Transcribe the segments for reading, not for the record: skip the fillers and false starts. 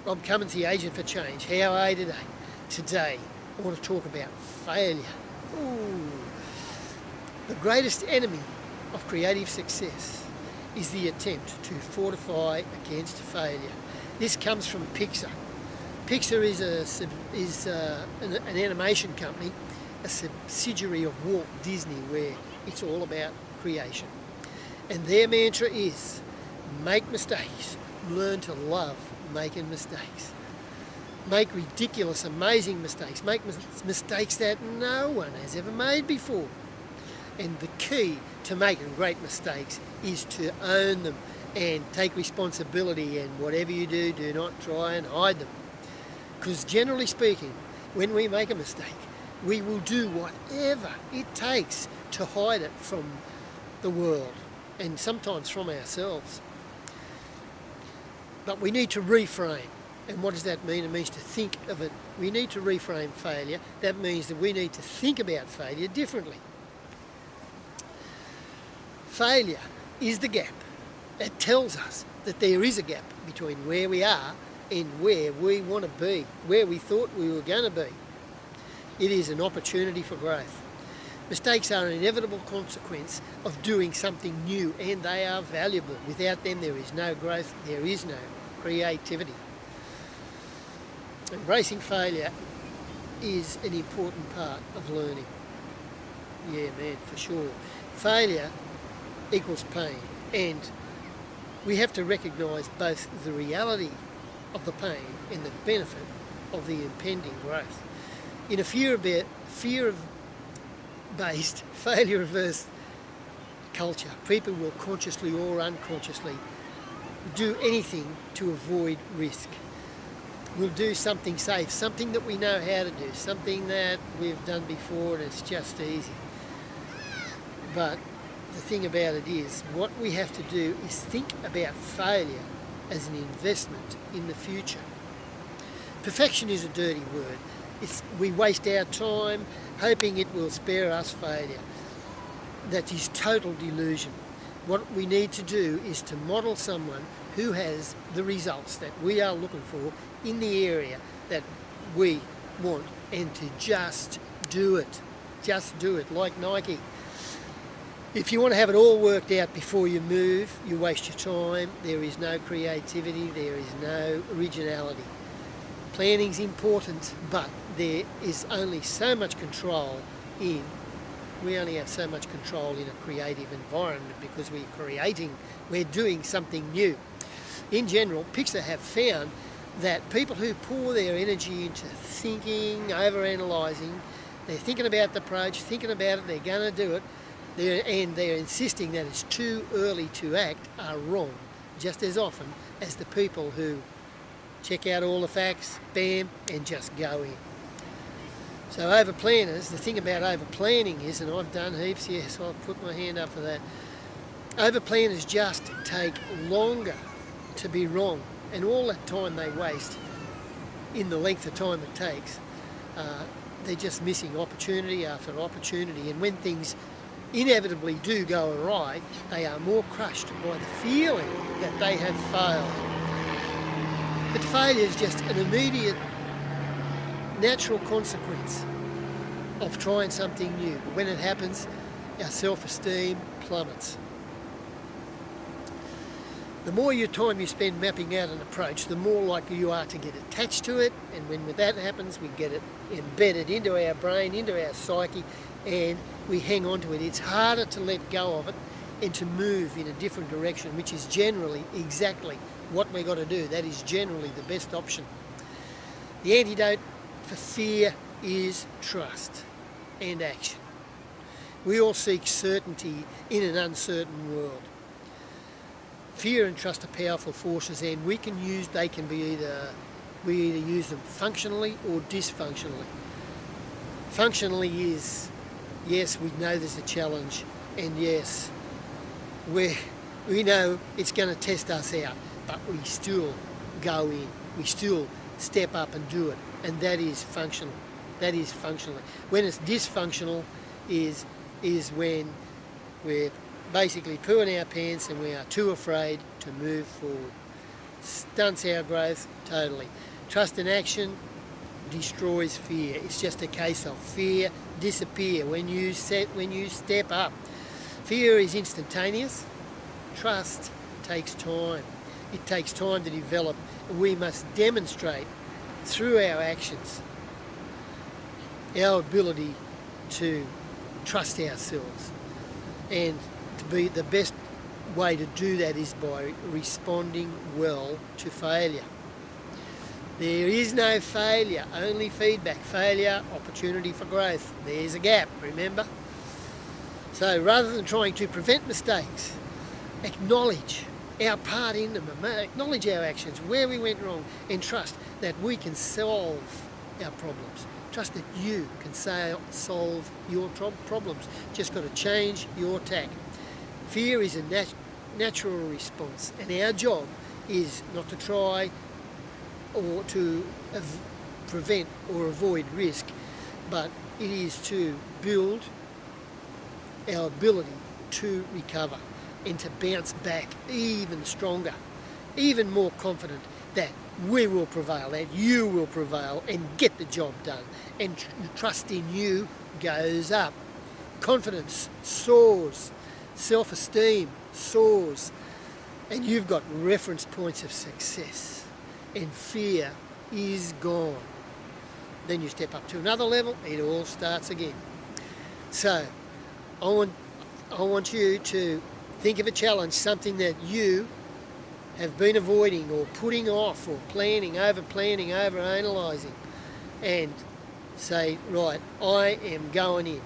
Rob Cummins, the Agent for Change. How are you today? Today, I want to talk about failure. Ooh. The greatest enemy of creative success is the attempt to fortify against failure. This comes from Pixar. Pixar is an animation company, a subsidiary of Walt Disney, where it's all about creation. And their mantra is, make mistakes, learn to love making mistakes. Make ridiculous, amazing mistakes. Make mistakes that no one has ever made before. And the key to making great mistakes is to own them and take responsibility, and whatever you do, do not try and hide them. Because generally speaking, when we make a mistake, we will do whatever it takes to hide it from the world and sometimes from ourselves. But we need to reframe. And what does that mean? It means to think of it. We need to reframe failure. That means that we need to think about failure differently. Failure is the gap. It tells us that there is a gap between where we are and where we want to be, where we thought we were going to be. It is an opportunity for growth. Mistakes are an inevitable consequence of doing something new, and they are valuable. Without them, there is no growth, there is no creativity. Embracing failure is an important part of learning. Yeah, man, for sure. Failure equals pain, and we have to recognise both the reality of the pain and the benefit of the impending growth. In a fear-based, failure-averse culture, people will consciously or unconsciously do anything to avoid risk. We'll do something safe, something that we know how to do, something that we've done before and it's just easy. But the thing about it is, what we have to do is think about failure as an investment in the future. Perfection is a dirty word. We waste our time hoping it will spare us failure. That is total delusion. What we need to do is to model someone who has the results that we are looking for in the area that we want, and to just do it. Just do it, like Nike. If you want to have it all worked out before you move, you waste your time. There is no creativity, there is no originality. Planning's important, but there is only so much control we only have so much control in a creative environment, because we're doing something new. In general, Pixar have found that people who pour their energy into thinking, overanalyzing, they're thinking about the approach, thinking about it, they're going to do it, and they're insisting that it's too early to act, are wrong just as often as the people who check out all the facts, bam, and just go in. So over-planners, the thing about over-planning is, and I've done heaps, yes, I'll put my hand up for that, over-planners just take longer to be wrong, and all that time they waste in the length of time it takes, they're just missing opportunity after opportunity, and when things inevitably do go awry, they are more crushed by the feeling that they have failed. But failure is just an immediate, natural consequence of trying something new. But when it happens, our self-esteem plummets. The more your time you spend mapping out an approach, the more likely you are to get attached to it, and when that happens, we get it embedded into our brain, into our psyche, and we hang on to it. It's harder to let go of it and to move in a different direction, which is generally exactly what we've got to do. That is generally the best option. The antidote for fear is trust and action. We all seek certainty in an uncertain world. Fear and trust are powerful forces, and we either use them functionally or dysfunctionally. Functionally is, yes, we know there's a challenge, and yes, we know it's going to test us out, but we still go in, we still step up and do it, and that is functional. That is functionally. When it's dysfunctional is when we're basically pooing our pants and we are too afraid to move forward. stunts our growth totally. Trust and action destroys fear. It's just a case of fear disappear when you step up. Fear is instantaneous. Trust takes time. It takes time to develop, and we must demonstrate through our actions our ability to trust ourselves. And to be the best way to do that is by responding well to failure. There is no failure, only feedback. Failure, opportunity for growth. There's a gap, remember? So rather than trying to prevent mistakes, acknowledge our part in them, acknowledge our actions, where we went wrong, and trust that we can solve our problems. Trust that you can solve your problems. Just got to change your tack. Fear is a natural response, and our job is not to try or to prevent or avoid risk, but it is to build our ability to recover and to bounce back even stronger, even more confident that we will prevail, that you will prevail and get the job done. And trust in you goes up. Confidence soars. Self-esteem soars. And you've got reference points of success. And fear is gone. Then you step up to another level, it all starts again. So, I want you to think of a challenge, something that you have been avoiding or putting off or over-planning, over-analysing, and say, right, I am going in.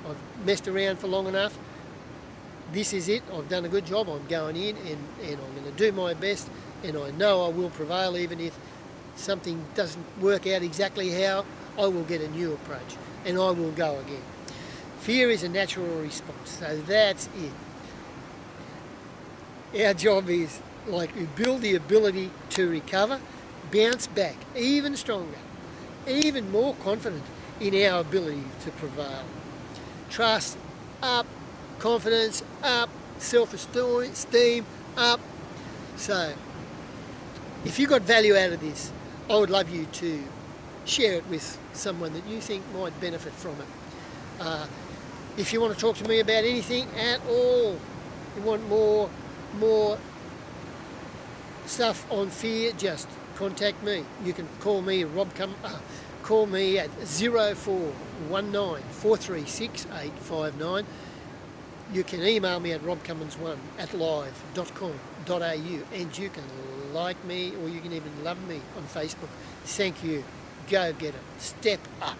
I've messed around for long enough. This is it. I've done a good job. I'm going in and I'm going to do my best, and I know I will prevail even if something doesn't work out exactly how. I will get a new approach and I will go again. Fear is a natural response, so that's it. Our job is we build the ability to recover, bounce back even stronger, even more confident in our ability to prevail. Trust up, confidence up, self-esteem up. So, if you got value out of this, I would love you to share it with someone that you think might benefit from it. If you want to talk to me about anything at all, you want more stuff on fear, just contact me. You can call me call me at 0419 436 859. You can email me at robcummins1@live.com.au, and you can like me or you can even love me on Facebook. Thank you. Go get it. Step up.